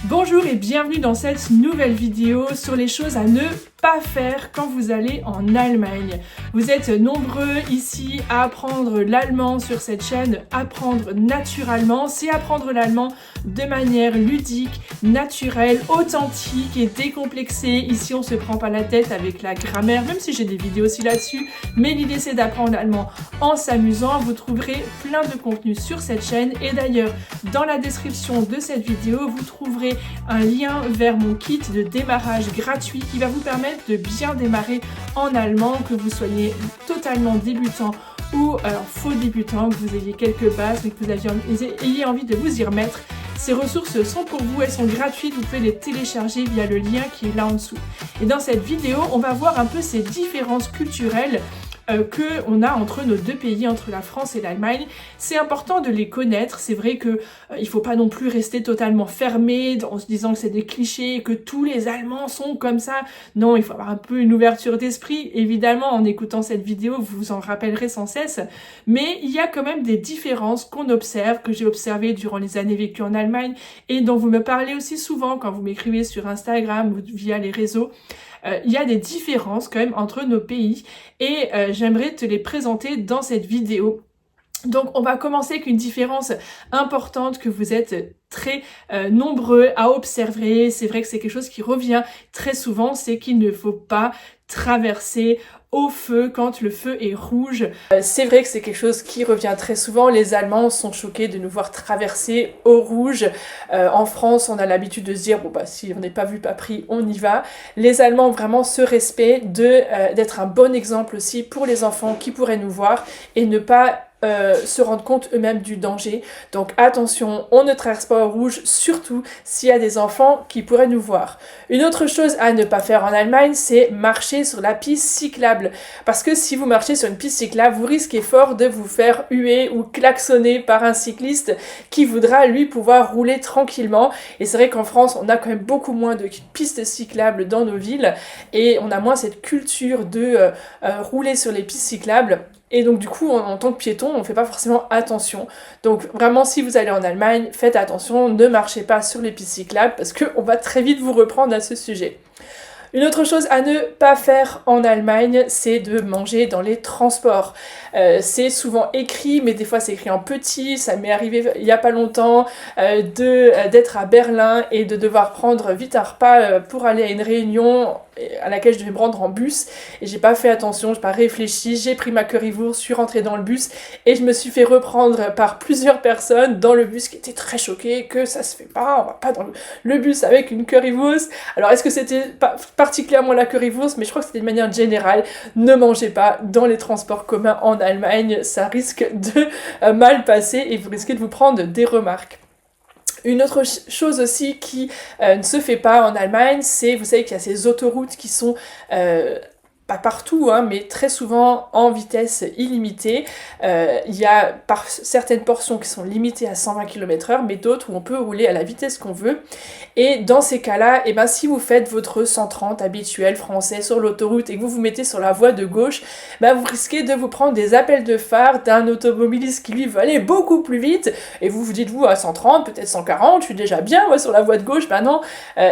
Bonjour et bienvenue dans cette nouvelle vidéo sur les choses à ne pas faire quand vous allez en Allemagne. Vous êtes nombreux ici à apprendre l'allemand sur cette chaîne, apprendre naturellement, c'est apprendre l'allemand de manière ludique, naturelle, authentique et décomplexée. Ici on se prend pas la tête avec la grammaire, même si j'ai des vidéos aussi là-dessus, mais l'idée c'est d'apprendre l'allemand en s'amusant. Vous trouverez plein de contenu sur cette chaîne et d'ailleurs dans la description de cette vidéo vous trouverez un lien vers mon kit de démarrage gratuit qui va vous permettre de bien démarrer en allemand, que vous soyez totalement débutant ou faux débutant, que vous ayez quelques bases mais que vous ayez envie de vous y remettre. Ces ressources sont pour vous, elles sont gratuites, vous pouvez les télécharger via le lien qui est là en dessous. Et dans cette vidéo, on va voir un peu ces différences culturelles qu'on a entre nos deux pays, entre la France et l'Allemagne. C'est important de les connaître. C'est vrai que il faut pas non plus rester totalement fermé en se disant que c'est des clichés et que tous les Allemands sont comme ça. Non, il faut avoir un peu une ouverture d'esprit. Évidemment, en écoutant cette vidéo, vous vous en rappellerez sans cesse. Mais il y a quand même des différences qu'on observe, que j'ai observées durant les années vécues en Allemagne et dont vous me parlez aussi souvent quand vous m'écrivez sur Instagram ou via les réseaux. Il y a des différences quand même entre nos pays et j'aimerais te les présenter dans cette vidéo. Donc on va commencer avec une différence importante que vous êtes très nombreux à observer. C'est vrai que c'est quelque chose qui revient très souvent, c'est qu'il ne faut pas traverser au feu quand le feu est rouge. C'est vrai que c'est quelque chose qui revient très souvent. Les Allemands sont choqués de nous voir traverser au rouge. En France, on a l'habitude de se dire bon bah si on n'est pas vu pas pris, on y va. Les Allemands ont vraiment ce respect d'être un bon exemple aussi pour les enfants qui pourraient nous voir et ne pas se rendre compte eux-mêmes du danger. Donc attention, on ne traverse pas au rouge, surtout s'il y a des enfants qui pourraient nous voir. Une autre chose à ne pas faire en Allemagne, c'est marcher sur la piste cyclable. Parce que si vous marchez sur une piste cyclable, vous risquez fort de vous faire huer ou klaxonner par un cycliste qui voudra lui pouvoir rouler tranquillement. Et c'est vrai qu'en France, on a quand même beaucoup moins de pistes cyclables dans nos villes et on a moins cette culture de rouler sur les pistes cyclables. Et donc du coup, en tant que piéton, on ne fait pas forcément attention. Donc vraiment, si vous allez en Allemagne, faites attention, ne marchez pas sur les pistes cyclables parce qu'on va très vite vous reprendre à ce sujet. Une autre chose à ne pas faire en Allemagne, c'est de manger dans les transports. C'est souvent écrit, mais des fois c'est écrit en petit. Ça m'est arrivé il y a pas longtemps d'être à Berlin et de devoir prendre vite un repas pour aller à une réunion à laquelle je devais me rendre en bus. Et j'ai pas fait attention, j'ai pas réfléchi, j'ai pris ma currywurst, je suis rentrée dans le bus et je me suis fait reprendre par plusieurs personnes dans le bus qui étaient très choquées que ça se fait pas, on va pas dans le bus avec une currywurst. Alors est-ce que c'était particulièrement la currywurst, mais je crois que c'était de manière générale, ne mangez pas dans les transports communs en Allemagne, ça risque de mal passer et vous risquez de vous prendre des remarques. Une autre chose aussi qui ne se fait pas en Allemagne, c'est, vous savez qu'il y a ces autoroutes qui sont pas partout, hein, mais très souvent en vitesse illimitée. Il y a certaines portions qui sont limitées à 120 km/h, mais d'autres où on peut rouler à la vitesse qu'on veut. Et dans ces cas-là, eh ben, si vous faites votre 130 habituel français sur l'autoroute et que vous vous mettez sur la voie de gauche, ben, vous risquez de vous prendre des appels de phare d'un automobiliste qui lui veut aller beaucoup plus vite. Et vous vous dites, vous, à 130, peut-être 140, je suis déjà bien moi, sur la voie de gauche. Ben non,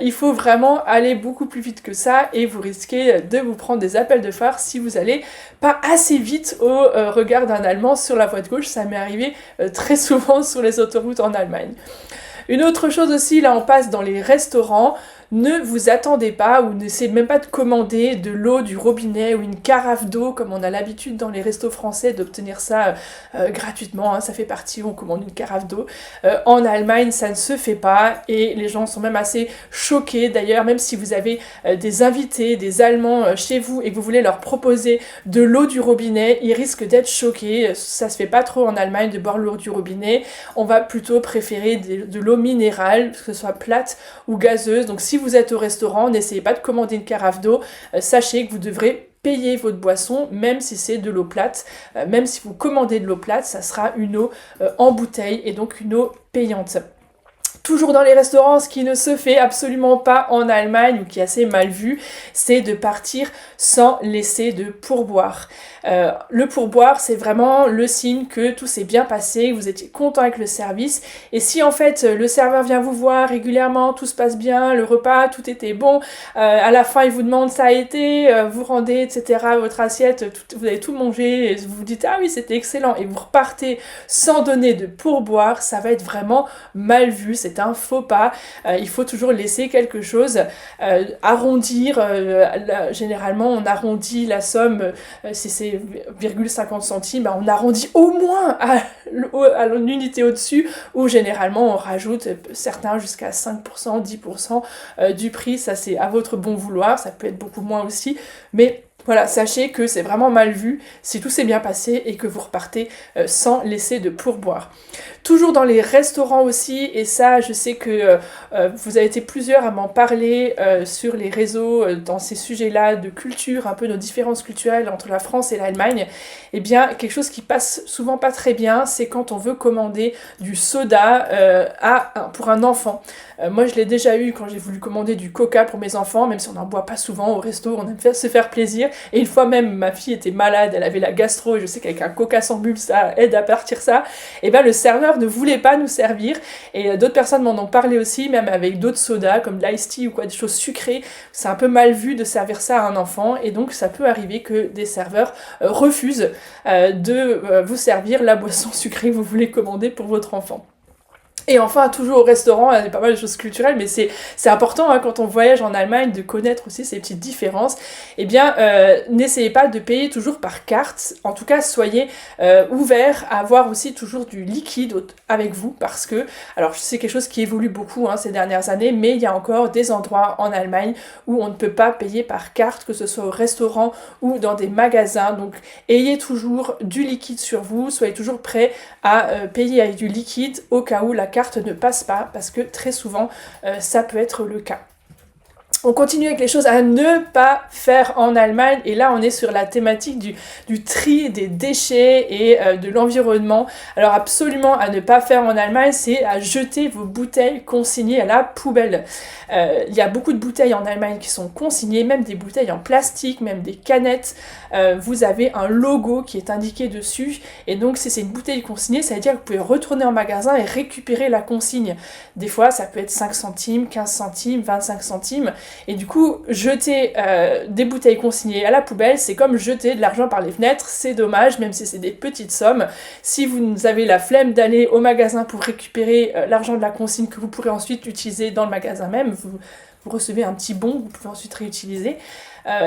il faut vraiment aller beaucoup plus vite que ça et vous risquez de vous prendre des appel de phare si vous allez pas assez vite au regard d'un Allemand sur la voie de gauche. Ça m'est arrivé très souvent sur les autoroutes en Allemagne. Une autre chose aussi, là on passe dans les restaurants. Ne vous attendez pas ou n'essayez même pas de commander de l'eau du robinet ou une carafe d'eau comme on a l'habitude dans les restos français d'obtenir ça gratuitement, hein, ça fait partie, on commande une carafe d'eau. En Allemagne, ça ne se fait pas et les gens sont même assez choqués. D'ailleurs, même si vous avez des invités, des Allemands chez vous et que vous voulez leur proposer de l'eau du robinet, ils risquent d'être choqués. Ça se fait pas trop en Allemagne de boire l'eau du robinet. On va plutôt préférer de l'eau minérale, que ce soit plate ou gazeuse. Donc si vous êtes au restaurant, n'essayez pas de commander une carafe d'eau, sachez que vous devrez payer votre boisson, même si c'est de l'eau plate. Même si vous commandez de l'eau plate, ça sera une eau en bouteille et donc une eau payante. Toujours dans les restaurants, ce qui ne se fait absolument pas en Allemagne ou qui est assez mal vu, c'est de partir sans laisser de pourboire. Le pourboire, c'est vraiment le signe que tout s'est bien passé, que vous étiez content avec le service. Et si en fait le serveur vient vous voir régulièrement, tout se passe bien, le repas, tout était bon, à la fin il vous demande ça a été, vous rendez, etc. votre assiette, vous avez tout mangé, et vous vous dites ah oui c'était excellent, et vous repartez sans donner de pourboire, ça va être vraiment mal vu, c'est un faux pas. Il faut toujours laisser quelque chose, arrondir, généralement on arrondit la somme, si c'est 0,50 centimes, bah on arrondit au moins à l'unité au-dessus, ou généralement on rajoute certains jusqu'à 5%, 10% du prix, ça c'est à votre bon vouloir, ça peut être beaucoup moins aussi, mais voilà, sachez que c'est vraiment mal vu si tout s'est bien passé et que vous repartez sans laisser de pourboire. Toujours dans les restaurants aussi, et ça je sais que vous avez été plusieurs à m'en parler sur les réseaux, dans ces sujets-là de culture, un peu nos différences culturelles entre la France et l'Allemagne, eh bien quelque chose qui passe souvent pas très bien, c'est quand on veut commander du soda pour un enfant. Moi je l'ai déjà eu quand j'ai voulu commander du coca pour mes enfants, même si on n'en boit pas souvent au resto, on aime se faire plaisir. Et une fois même, ma fille était malade, elle avait la gastro, et je sais qu'avec un coca sans bulle, ça aide à partir ça. Et ben le serveur ne voulait pas nous servir, et d'autres personnes m'en ont parlé aussi, même avec d'autres sodas, comme de l'ice tea ou quoi, des choses sucrées. C'est un peu mal vu de servir ça à un enfant, et donc ça peut arriver que des serveurs refusent de vous servir la boisson sucrée que vous voulez commander pour votre enfant. Et enfin, toujours au restaurant, il y a pas mal de choses culturelles, mais c'est important hein, quand on voyage en Allemagne de connaître aussi ces petites différences. Eh bien, n'essayez pas de payer toujours par carte. En tout cas, soyez ouverts à avoir aussi toujours du liquide avec vous, parce que, alors c'est quelque chose qui évolue beaucoup hein, ces dernières années, mais il y a encore des endroits en Allemagne où on ne peut pas payer par carte, que ce soit au restaurant ou dans des magasins. Donc, ayez toujours du liquide sur vous, soyez toujours prêts à payer avec du liquide au cas où la carte ne passe pas, parce que très souvent ça peut être le cas. On continue avec les choses à ne pas faire en Allemagne, et là on est sur la thématique du tri des déchets et de l'environnement. Alors absolument à ne pas faire en Allemagne, c'est à jeter vos bouteilles consignées à la poubelle. Il y a beaucoup de bouteilles en Allemagne qui sont consignées, même des bouteilles en plastique, même des canettes. Vous avez un logo qui est indiqué dessus, et donc si c'est une bouteille consignée, ça veut dire que vous pouvez retourner en magasin et récupérer la consigne. Des fois ça peut être 5 centimes, 15 centimes, 25 centimes, et du coup jeter des bouteilles consignées à la poubelle, c'est comme jeter de l'argent par les fenêtres, c'est dommage, même si c'est des petites sommes. Si vous avez la flemme d'aller au magasin pour récupérer l'argent de la consigne que vous pourrez ensuite utiliser dans le magasin même, vous recevez un petit bon que vous pouvez ensuite réutiliser,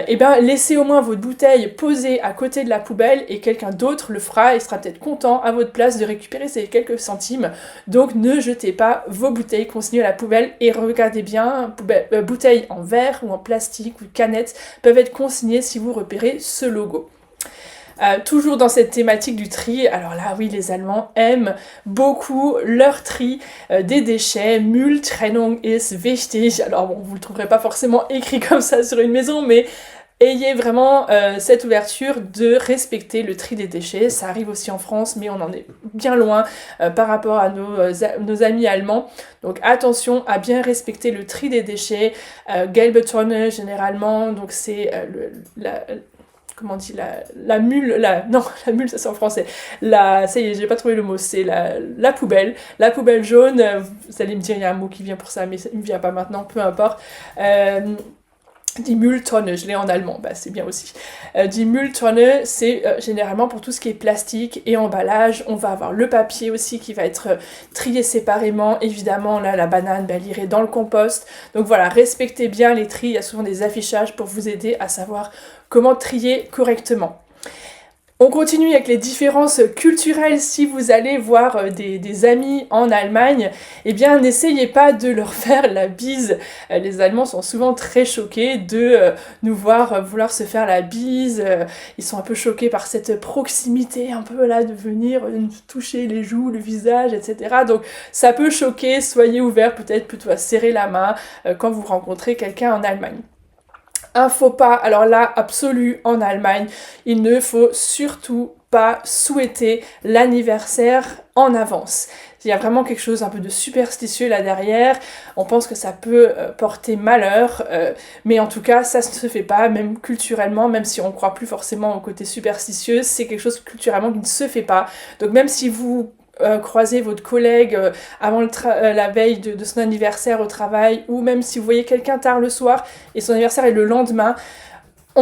et bien laissez au moins votre bouteille posée à côté de la poubelle, et quelqu'un d'autre le fera et sera peut-être content à votre place de récupérer ces quelques centimes. Donc ne jetez pas vos bouteilles consignées à la poubelle, et regardez bien, bouteilles en verre ou en plastique ou canettes peuvent être consignées si vous repérez ce logo. Toujours dans cette thématique du tri, alors là oui les Allemands aiment beaucoup leur tri des déchets. Mülltrennung ist wichtig. Alors bon, vous le trouverez pas forcément écrit comme ça sur une maison, mais ayez vraiment cette ouverture de respecter le tri des déchets. Ça arrive aussi en France, mais on en est bien loin par rapport à nos amis allemands. Donc attention à bien respecter le tri des déchets. Gelbe Tonne généralement, donc c'est comment on dit, la mule, non, la mule ça c'est en français, ça y est, j'ai pas trouvé le mot, c'est la poubelle jaune, vous allez me dire il y a un mot qui vient pour ça, mais il me vient pas maintenant, peu importe. Die Mülltonne, je l'ai en allemand, bah c'est bien aussi. Die Mülltonne, c'est généralement pour tout ce qui est plastique et emballage. On va avoir le papier aussi qui va être trié séparément. Évidemment, là, la banane, bah, elle irait dans le compost. Donc voilà, respectez bien les tris. Il y a souvent des affichages pour vous aider à savoir comment trier correctement. On continue avec les différences culturelles. Si vous allez voir des amis en Allemagne, eh bien n'essayez pas de leur faire la bise. Les Allemands sont souvent très choqués de nous voir vouloir se faire la bise. Ils sont un peu choqués par cette proximité un peu là de venir toucher les joues, le visage, etc. Donc ça peut choquer, soyez ouverts peut-être plutôt à serrer la main quand vous rencontrez quelqu'un en Allemagne. Un faux pas, alors là, absolu en Allemagne, il ne faut surtout pas souhaiter l'anniversaire en avance. il y a vraiment quelque chose un peu de superstitieux là derrière, on pense que ça peut porter malheur, mais en tout cas ça ne se fait pas, même culturellement, même si on ne croit plus forcément au côté superstitieux, c'est quelque chose culturellement qui ne se fait pas. Donc même si vous croisez votre collègue avant la veille de son anniversaire au travail, ou même si vous voyez quelqu'un tard le soir et son anniversaire est le lendemain,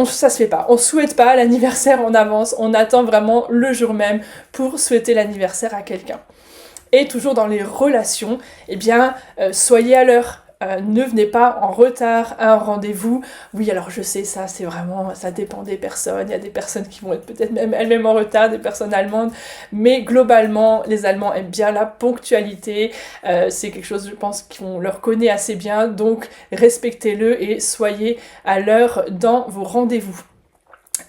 ça se fait pas. On souhaite pas l'anniversaire en avance, on attend vraiment le jour même pour souhaiter l'anniversaire à quelqu'un. Et toujours dans les relations, eh bien, soyez à l'heure. Ne venez pas en retard à un rendez-vous. Oui, alors je sais, ça c'est vraiment, ça dépend des personnes. Il y a des personnes qui vont être peut-être même elles-mêmes en retard, des personnes allemandes. Mais globalement, les Allemands aiment bien la ponctualité. C'est quelque chose, je pense, qu'on leur connaît assez bien. Donc, respectez-le et soyez à l'heure dans vos rendez-vous.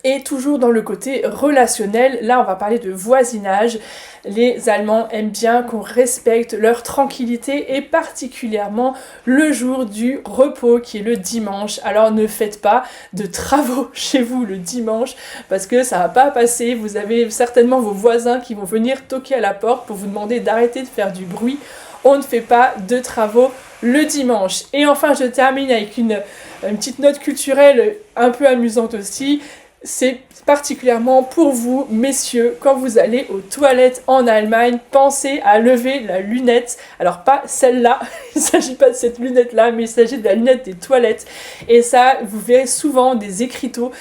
Et toujours dans le côté relationnel, là on va parler de voisinage. Les Allemands aiment bien qu'on respecte leur tranquillité et particulièrement le jour du repos qui est le dimanche. Alors ne faites pas de travaux chez vous le dimanche parce que ça va pas passer. Vous avez certainement vos voisins qui vont venir toquer à la porte pour vous demander d'arrêter de faire du bruit. On ne fait pas de travaux le dimanche. Et enfin je termine avec une petite note culturelle un peu amusante aussi. C'est particulièrement pour vous, messieurs, quand vous allez aux toilettes en Allemagne, pensez à lever la lunette. Alors pas celle-là, il ne s'agit pas de cette lunette-là, mais il s'agit de la lunette des toilettes. Et ça, vous verrez souvent des écriteaux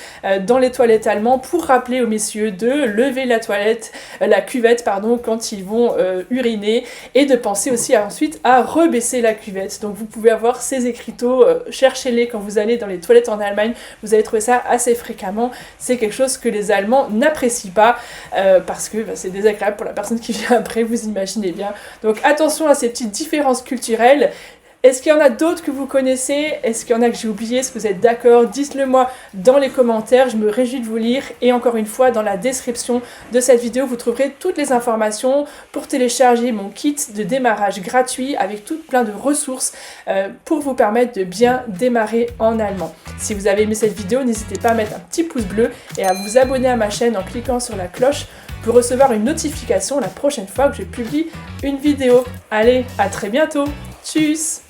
dans les toilettes allemandes pour rappeler aux messieurs de lever la cuvette, quand ils vont uriner, et de penser aussi ensuite à rebaisser la cuvette. Donc vous pouvez avoir ces écriteaux, cherchez-les quand vous allez dans les toilettes en Allemagne, vous allez trouver ça assez fréquemment. C'est quelque chose que les Allemands n'apprécient pas parce que c'est désagréable pour la personne qui vient après, vous imaginez bien. Donc attention à ces petites différences culturelles. Est-ce qu'il y en a d'autres que vous connaissez? Est-ce qu'il y en a que j'ai oublié? Est-ce que vous êtes d'accord? Dites-le moi dans les commentaires, je me réjouis de vous lire. Et encore une fois, dans la description de cette vidéo, vous trouverez toutes les informations pour télécharger mon kit de démarrage gratuit avec plein de ressources pour vous permettre de bien démarrer en allemand. Si vous avez aimé cette vidéo, n'hésitez pas à mettre un petit pouce bleu et à vous abonner à ma chaîne en cliquant sur la cloche pour recevoir une notification la prochaine fois que je publie une vidéo. Allez, à très bientôt. Tchuss!